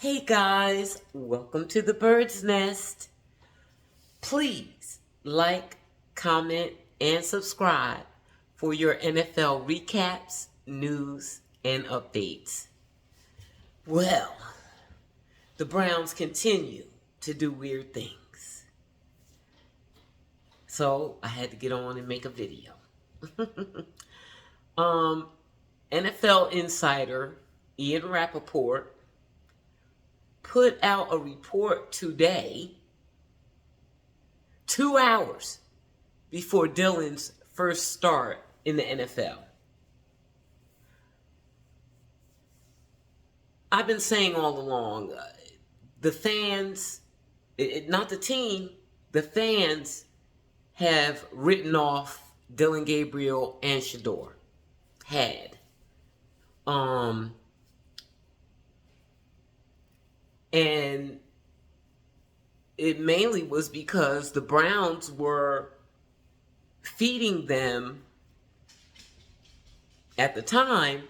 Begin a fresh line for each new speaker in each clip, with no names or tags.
Hey guys, welcome to the Bird's Nest. Please like, comment, and subscribe for your NFL recaps, news, and updates. Well, the Browns continue to do weird things. So I had to get on and make a video. NFL insider Ian Rappaport put out a report today, 2 hours before Dylan's first start in the NFL. I've been saying all along, the fans, not the team, the fans have written off Dylan Gabriel and Shedeur. And it mainly was because the Browns were feeding them, at the time,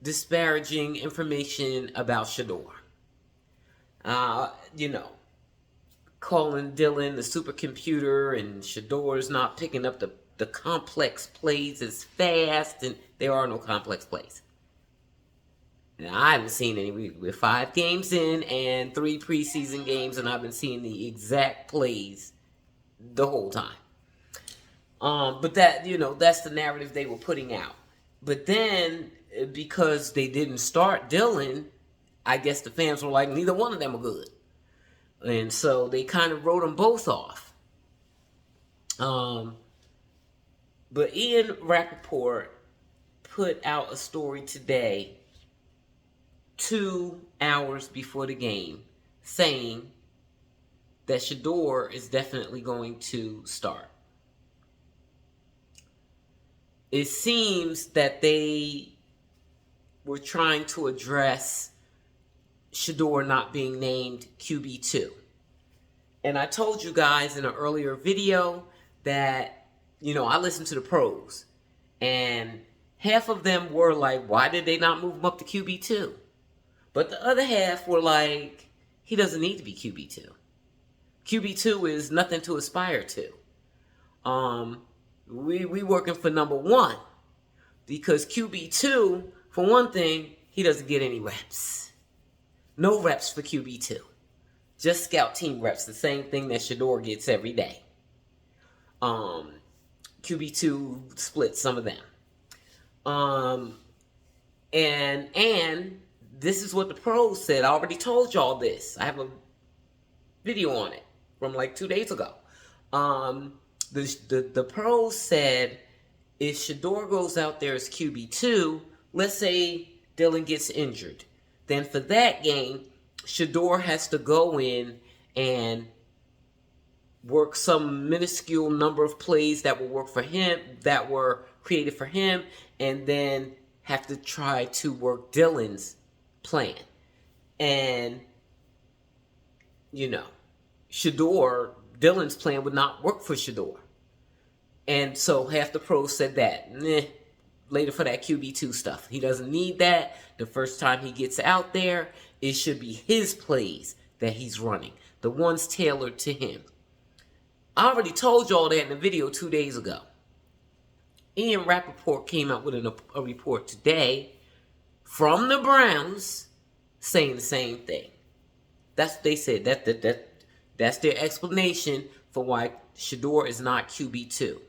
disparaging information about Shadore. Calling Dylan the supercomputer, and Shadore's not picking up the complex plays as fast, and there are no complex plays. Now, I haven't seen any. We're 5 games in and 3 preseason games, and I've been seeing the exact plays the whole time. But that's the narrative they were putting out. But then, because they didn't start Dylan, I guess the fans were like, neither one of them are good. And so they kind of wrote them both off. But Ian Rappaport put out a story today, 2 hours before the game, saying that Shedeur is definitely going to start. It seems that they were trying to address Shedeur not being named QB2. And I told you guys in an earlier video that, I listened to the pros. And half of them were like, why did they not move him up to QB2? But the other half were like, he doesn't need to be QB2. QB2 is nothing to aspire to. We working for number 1. Because QB2, for one thing, he doesn't get any reps. No reps for QB2. Just scout team reps, the same thing that Shedeur gets every day. QB2 splits some of them. And this is what the pros said. I already told y'all this. I have a video on it from like 2 days ago. The pros said if Shedeur goes out there as QB2, let's say Dylan gets injured, then for that game, Shedeur has to go in and work some minuscule number of plays that will work for him, that were created for him, and then have to try to work Dylan's plan. And, Shedeur, Dylan's plan would not work for Shedeur. And so half the pros said that, later for that QB2 stuff. He doesn't need that. The first time he gets out there, it should be his plays that he's running, the ones tailored to him. I already told y'all that in a video 2 days ago. Ian Rappaport came out with a report today from the Browns saying the same thing. That's what they said. That's their explanation for why Shedeur is not QB2.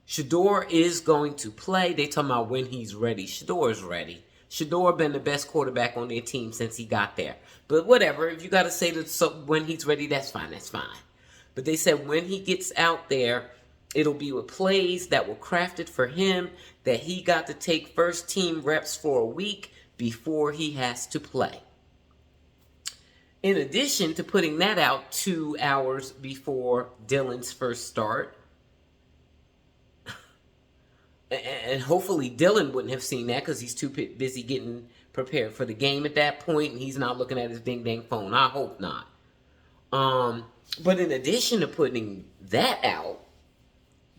Shedeur is going to play. They talking about when he's ready. Shedeur is ready. Shedeur been the best quarterback on their team since he got there. But whatever, if you got to say that when he's ready, that's fine. That's fine. But they said when he gets out there, it'll be with plays that were crafted for him, that he got to take first team reps for a week before he has to play. In addition to putting that out 2 hours before Dylan's first start, and hopefully Dylan wouldn't have seen that because he's too busy getting prepared for the game at that point, and he's not looking at his ding-dang phone. I hope not. But in addition to putting that out,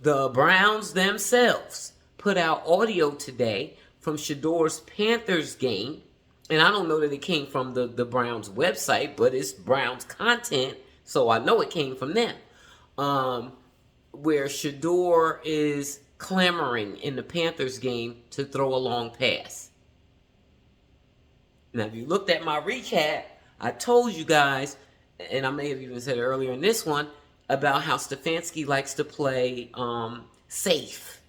the Browns themselves put out audio today from Shadore's Panthers game And I don't know that it came from the Browns website, but it's Browns content, so I know it came from them. Where Shedeur is clamoring in the Panthers game to throw a long pass. Now, if you looked at my recap, I told you guys, and I may have even said it earlier in this one, about how Stefanski likes to play safe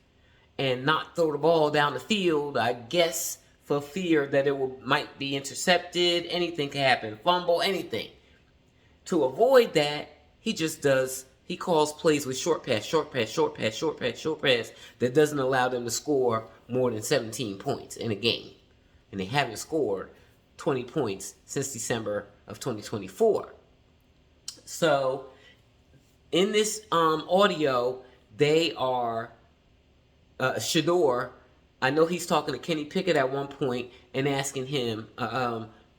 and not throw the ball down the field, I guess, for fear that might be intercepted. Anything can happen. Fumble, anything. To avoid that, he calls plays with short pass that doesn't allow them to score more than 17 points in a game. And they haven't scored 20 points since December of 2024. So, in this audio, they are Shedeur. I know he's talking to Kenny Pickett at one point and asking him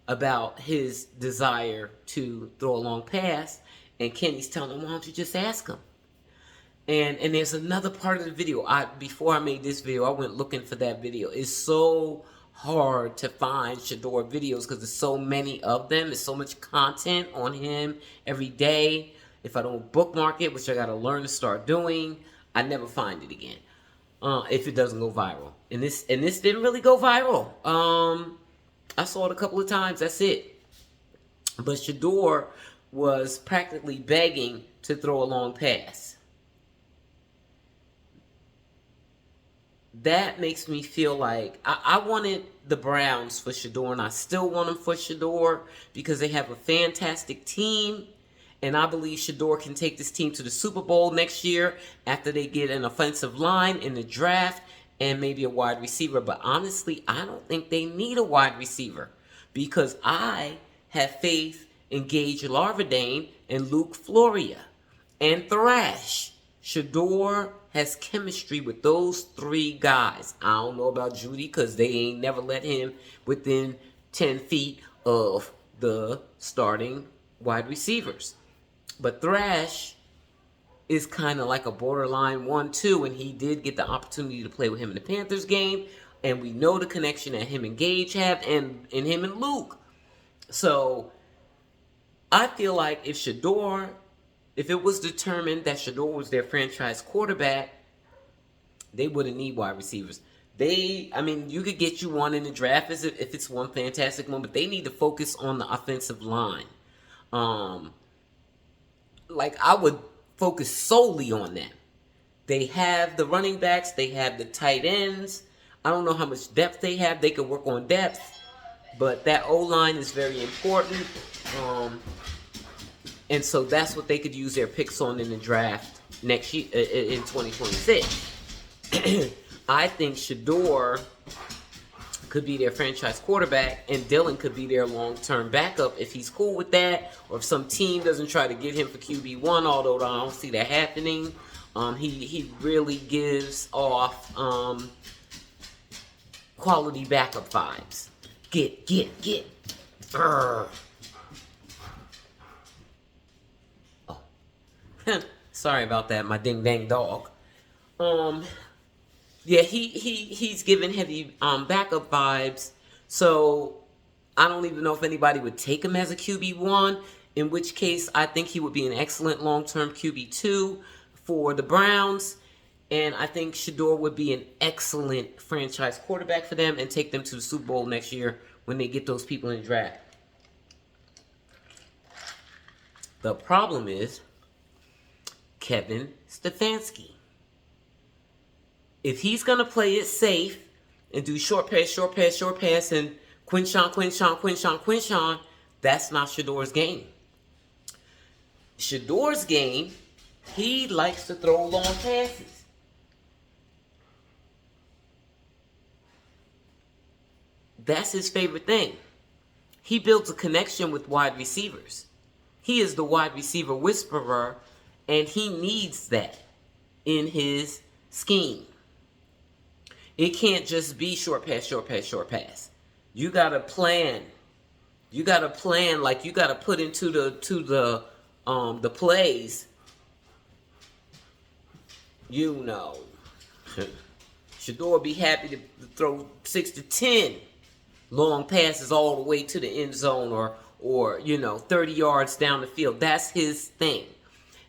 about his desire to throw a long pass, and Kenny's telling him, "Why don't you just ask him?" And there's another part of the video. Before I made this video, I went looking for that video. It's so hard to find Shedeur videos because there's so many of them. There's so much content on him every day. If I don't bookmark it, which I got to learn to start doing, I never find it again. If it doesn't go viral. And this didn't really go viral. I saw it a couple of times. That's it. But Shedeur was practically begging to throw a long pass. That makes me feel like I wanted the Browns for Shedeur, and I still want them for Shedeur because they have a fantastic team. And I believe Shedeur can take this team to the Super Bowl next year after they get an offensive line in the draft and maybe a wide receiver. But honestly, I don't think they need a wide receiver because I have faith in Gage Larvadain and Luke Floria and Thrash. Shedeur has chemistry with those three guys. I don't know about Judy because they ain't never let him within 10 feet of the starting wide receivers. But Thrash is kind of like a borderline 1-2, and he did get the opportunity to play with him in the Panthers game, and we know the connection that him and Gage have, and him and Luke. So I feel like if it was determined that Shedeur was their franchise quarterback, they wouldn't need wide receivers. You could get you one in the draft if it's one fantastic one, but they need to focus on the offensive line. I would focus solely on them. They have the running backs. They have the tight ends. I don't know how much depth they have. They could work on depth. But that O-line is very important. And so that's what they could use their picks on in the draft next year in 2026. I think Shedeur could be their franchise quarterback, and Dylan could be their long-term backup if he's cool with that, or if some team doesn't try to get him for QB1, although I don't see that happening. He really gives off quality backup vibes. Get. Urgh. Oh. Sorry about that, my ding-dang dog. Yeah, he's giving heavy backup vibes. So I don't even know if anybody would take him as a QB1, in which case I think he would be an excellent long-term QB2 for the Browns. And I think Shedeur would be an excellent franchise quarterback for them and take them to the Super Bowl next year when they get those people in the draft. The problem is Kevin Stefanski. If he's going to play it safe and do short pass, and Quinshawn, that's not Shedeur's game. Shedeur's game, he likes to throw long passes. That's his favorite thing. He builds a connection with wide receivers. He is the wide receiver whisperer, and he needs that in his scheme. It can't just be short pass. You gotta plan. You gotta plan, like you gotta put into the plays. You know, Shedeur be happy to throw 6 to 10 long passes all the way to the end zone, or 30 yards down the field. That's his thing.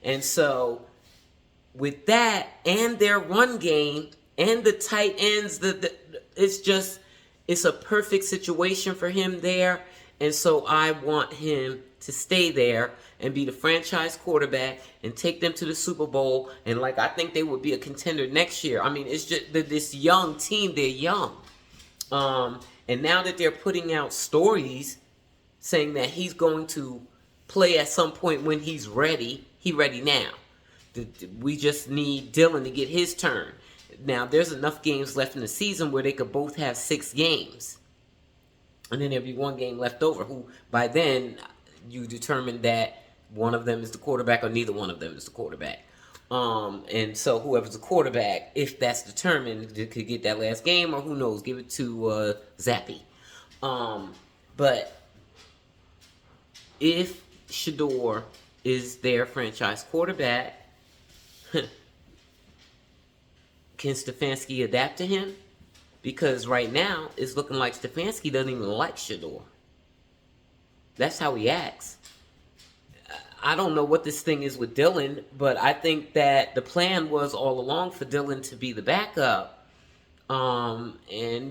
And so with that and their run game and the tight ends, it's a perfect situation for him there. And so I want him to stay there and be the franchise quarterback and take them to the Super Bowl. And I think they would be a contender next year. I mean, it's just this young team. They're young. And now that they're putting out stories saying that he's going to play at some point when he's ready, he's ready now. We just need Dylan to get his turn. Now, there's enough games left in the season where they could both have 6 games. And then there'll be 1 game left over. Who, by then, you determine that one of them is the quarterback or neither one of them is the quarterback. And so whoever's the quarterback, if that's determined, could get that last game, or who knows, give it to Zappy. But if Shedeur is their franchise quarterback, can Stefanski adapt to him? Because right now, it's looking like Stefanski doesn't even like Shedeur. That's how he acts. I don't know what this thing is with Dylan, but I think that the plan was all along for Dylan to be the backup. And,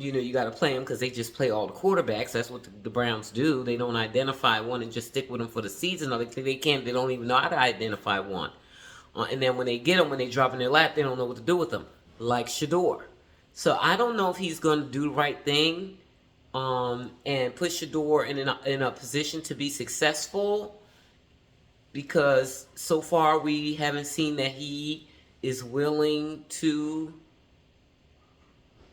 you got to play him because they just play all the quarterbacks. That's what the Browns do. They don't identify one and just stick with them for the season. Or they don't even know how to identify one. And then when they get them, when they drop in their lap, they don't know what to do with them, like Shedeur. So I don't know if he's going to do the right thing and put Shedeur in a position to be successful, because so far we haven't seen that he is willing to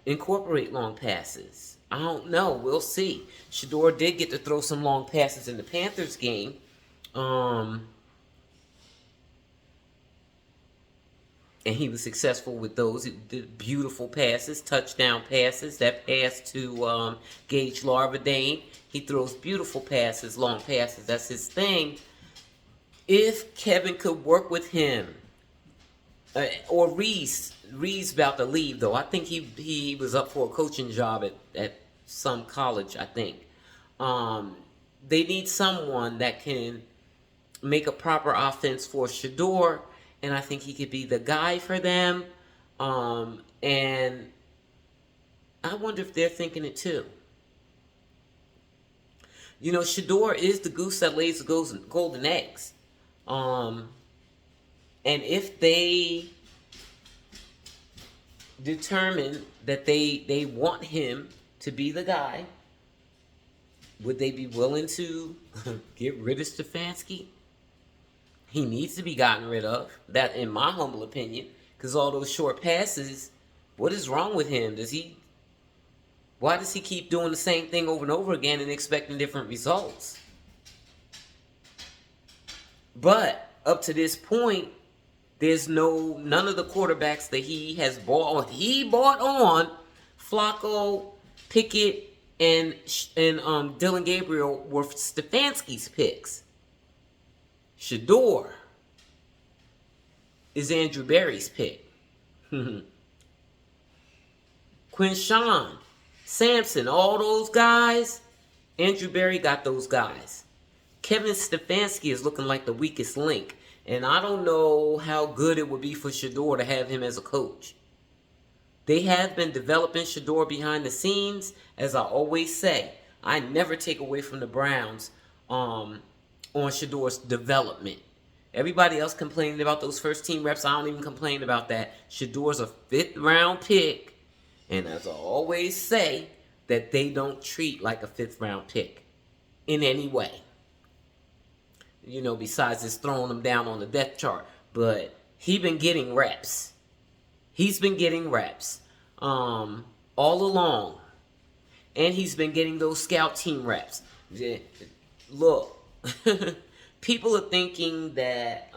incorporate long passes. I don't know. We'll see. Shedeur did get to throw some long passes in the Panthers game. And he was successful with those. He did beautiful passes, touchdown passes. That pass to Gage Larvadane. He throws beautiful passes, long passes. That's his thing. If Kevin could work with him, or Reese about to leave, though. I think he was up for a coaching job at some college, I think. They need someone that can make a proper offense for Shedeur, and I think he could be the guy for them. And I wonder if they're thinking it too. Shedeur is the goose that lays the golden eggs. And if they determine that they want him to be the guy, would they be willing to get rid of Stefanski? He needs to be gotten rid of. That, in my humble opinion, because all those short passes, what is wrong with him? Why does he keep doing the same thing over and over again and expecting different results? But up to this point, there's none of the quarterbacks that he has bought. He bought on Flacco, Pickett, and Dylan Gabriel were Stefanski's picks. Shedeur is Andrew Berry's pick. Quinshawn, Sampson, all those guys, Andrew Berry got those guys. Kevin Stefanski is looking like the weakest link. And I don't know how good it would be for Shedeur to have him as a coach. They have been developing Shedeur behind the scenes. As I always say, I never take away from the Browns on Shedeur's development. Everybody else complaining about those first team reps. I don't even complain about that. Shedeur's a 5th round pick. And as I always say, that they don't treat like a 5th round pick in any way. Besides just throwing them down on the depth chart. But he's been getting reps. He's been getting reps all along. And he's been getting those scout team reps. Look, people are thinking that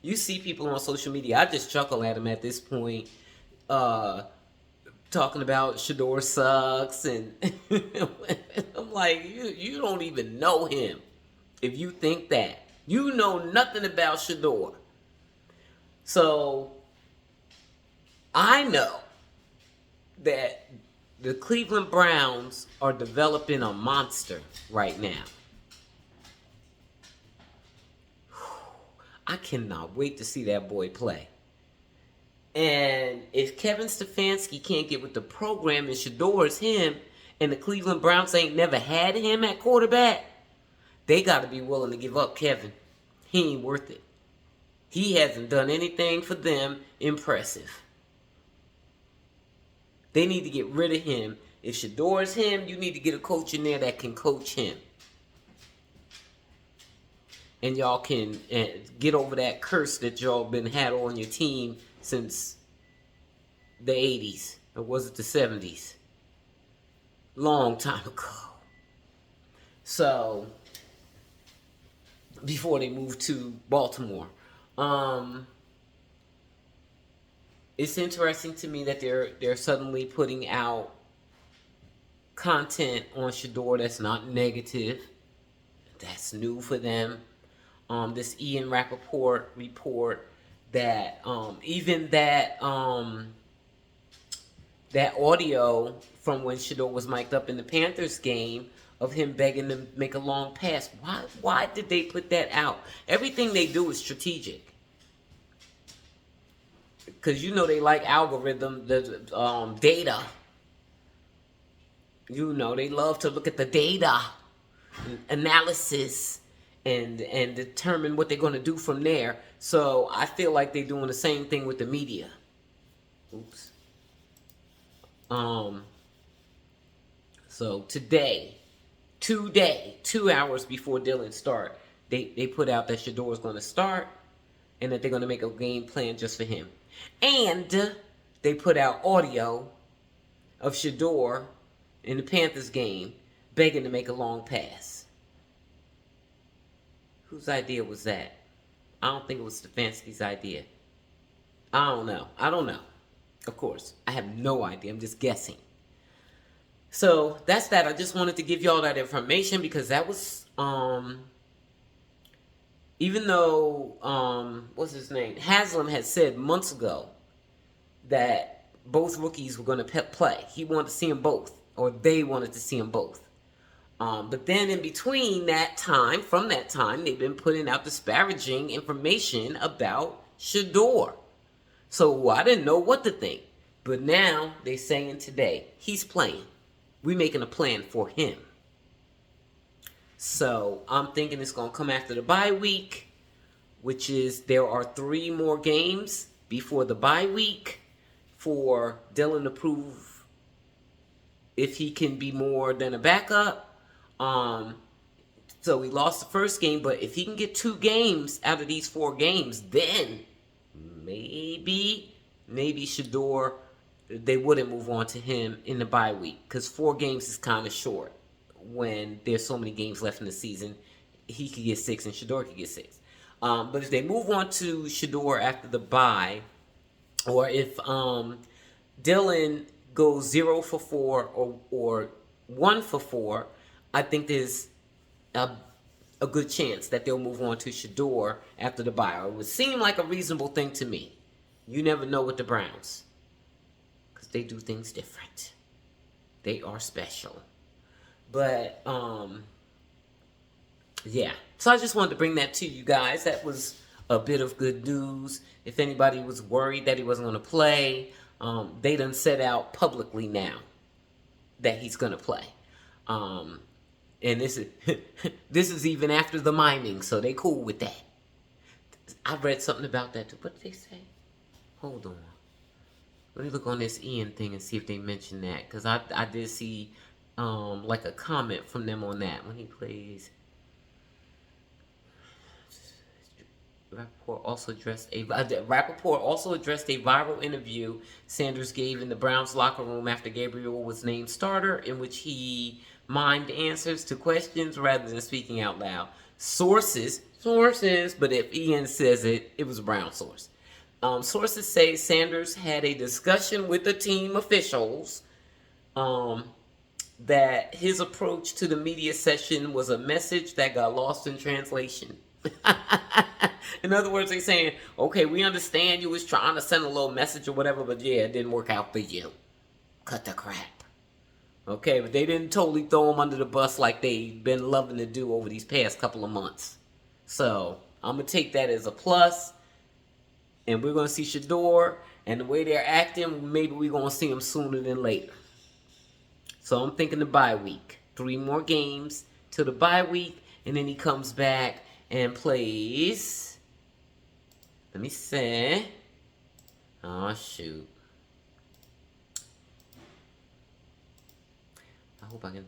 you see people on social media. I just chuckle at them at this point. Talking about Shedeur sucks. And I'm like, you don't even know him. If you think that. You know nothing about Shedeur. So, I know that the Cleveland Browns are developing a monster right now. I cannot wait to see that boy play. And if Kevin Stefanski can't get with the program and Shedeur is him, and the Cleveland Browns ain't never had him at quarterback, they got to be willing to give up Kevin. He ain't worth it. He hasn't done anything for them impressive. They need to get rid of him. If Shedeur is him, you need to get a coach in there that can coach him. And y'all can get over that curse that y'all been had on your team since the 80s. Or was it the 70s? Long time ago. So, before they moved to Baltimore. It's interesting to me that they're suddenly putting out content on Shedeur that's not negative. That's new for them. This Ian Rappaport report that even that audio from when Shedeur was mic'd up in the Panthers game of him begging to make a long pass. Why did they put that out? Everything they do is strategic. Because you know they like algorithm, the data. You know, they love to look at the data, analysis, and determine what they're going to do from there. So I feel like they're doing the same thing with the media. Oops. So today, 2 hours before Dylan start, they put out that Shedeur is going to start and that they're going to make a game plan just for him. And they put out audio of Shedeur in the Panthers game begging to make a long pass. Whose idea was that? I don't think it was Stefanski's idea. I don't know. Of course, I have no idea. I'm just guessing. So that's that. I just wanted to give y'all that information because that was, even though, what's his name? Haslam had said months ago that both rookies were going to play. He wanted to see them both, or they wanted to see them both. But then in between that time, from that time, they've been putting out disparaging information about Shedeur. So I didn't know what to think. But now they're saying today, he's playing. We're making a plan for him. So I'm thinking it's going to come after the bye week, which is there are 3 more games before the bye week for Dylan to prove if he can be more than a backup. So he lost the first game, but if he can get 2 games out of these 4 games, then maybe Shedeur, they wouldn't move on to him in the bye week because 4 games is kind of short when there's so many games left in the season. He could get 6 and Shedeur could get 6. But if they move on to Shedeur after the bye, or if Dylan goes 0 for 4 or 1 for 4, I think there's a good chance that they'll move on to Shedeur after the bye. It would seem like a reasonable thing to me. You never know with the Browns because they do things different. They are special. But, yeah. So I just wanted to bring that to you guys. That was a bit of good news. If anybody was worried that he wasn't going to play, they done set out publicly now that he's going to play. And this is even after the miming, so they cool with that. I read something about that too. What did they say? Hold on. Let me look on this Ian thing and see if they mentioned that. Because I did see like a comment from them on that when he plays. Rappaport also addressed a viral interview Sanders gave in the Browns locker room after Gabriel was named starter, in which he mimed answers to questions rather than speaking out loud. Sources, but if Ian says it, it was a Brown source. Sources say Sanders had a discussion with the team officials that his approach to the media session was a message that got lost in translation. In other words, they're saying, okay, we understand you was trying to send a little message or whatever, but yeah, it didn't work out for you. Cut the crap. Okay, but they didn't totally throw him under the bus like they've been loving to do over these past couple of months. So I'm gonna take that as a plus, and we're gonna see Shedeur, and the way they're acting, maybe we're gonna see him sooner than later. So I'm thinking the bye week, 3 more games till the bye week, and then he comes back and plays. Let me see. Oh shoot. I hope I can.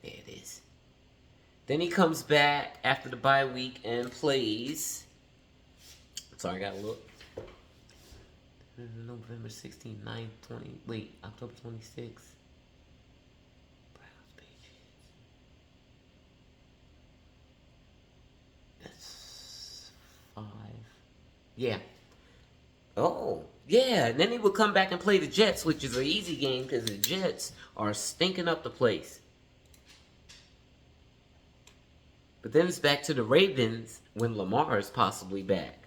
There it is. Then he comes back after the bye week and plays. Sorry, I gotta look. November 16th, 9th, 20. Wait, October 26th. Browns, Patriots. That's 5. Yeah. Oh, yeah. And then he would come back and play the Jets, which is an easy game because the Jets are stinking up the place. But then it's back to the Ravens when Lamar is possibly back.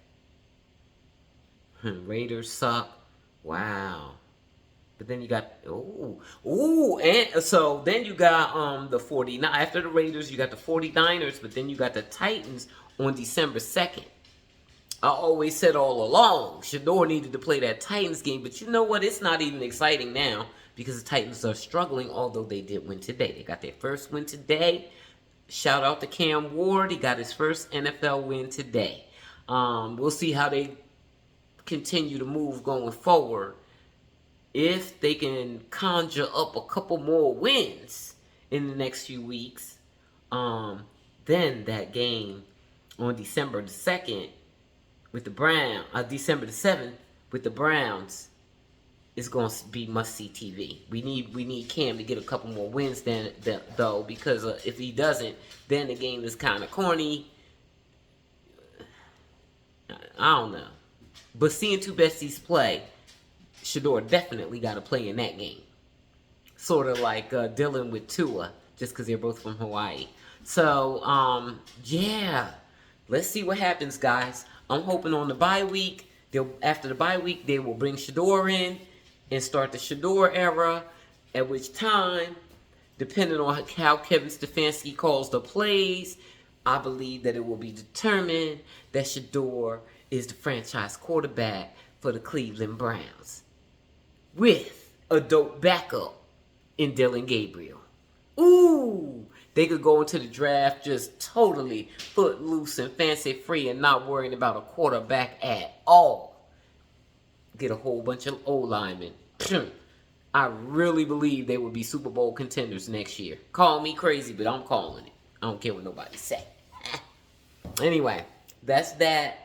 Raiders suck. Wow. But then you got, and so then you got the 49, after the Raiders, you got the 49ers, but then you got the Titans on December 2nd. I always said all along, Shadore needed to play that Titans game, but you know what? It's not even exciting now because the Titans are struggling, although they did win today. They got their first win today. Shout out to Cam Ward. He got his first NFL win today. We'll see how they continue to move going forward. If they can conjure up a couple more wins in the next few weeks, then that game on December the 2nd with the Browns, December the 7th with the Browns is going to be must-see TV. We need Cam to get a couple more wins though, because if he doesn't, then the game is kind of corny. I don't know. But seeing two besties play, Shedeur definitely got to play in that game. Sort of like Dylan with Tua, just because they're both from Hawaii. So, yeah. Let's see what happens, guys. I'm hoping on the bye week, after the bye week, they will bring Shedeur in and start the Shedeur era, at which time, depending on how Kevin Stefanski calls the plays, I believe that it will be determined that Shedeur is the franchise quarterback for the Cleveland Browns, with a dope backup in Dylan Gabriel. Ooh, they could go into the draft just totally footloose and fancy free and not worrying about a quarterback at all. Get a whole bunch of O-linemen. I really believe they will be Super Bowl contenders next year. Call me crazy, but I'm calling it. I don't care what nobody say. Anyway, that's that.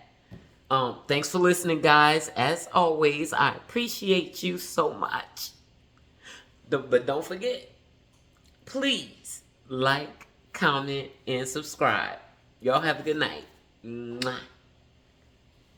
Thanks for listening, guys. As always, I appreciate you so much. But don't forget, please like, comment, and subscribe. Y'all have a good night. Mwah.